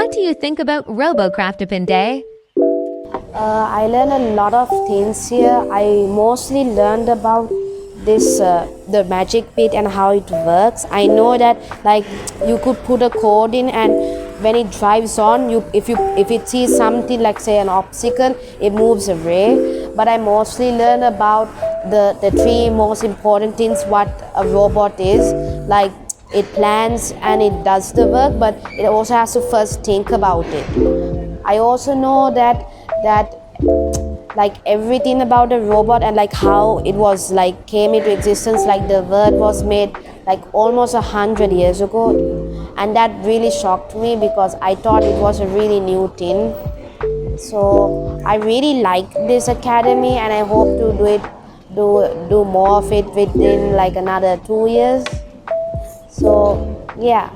What do you think about RoboCraft Open Day? I learned a lot of things here. I mostly learned about this the magic bit and how it works. I know that like you could put a code in, and when it drives on, if it sees something like say an obstacle, it moves away. But I mostly learned about the three most important things what a robot is. Like it plans and it does the work, but it also has to first think about it. I also know that like everything about the robot and like how it was like came into existence, like the word was made like almost 100 years ago, and that really shocked me because I thought it was a really new thing. So I really like this academy, and I hope to do more of it within like another 2 years. So yeah.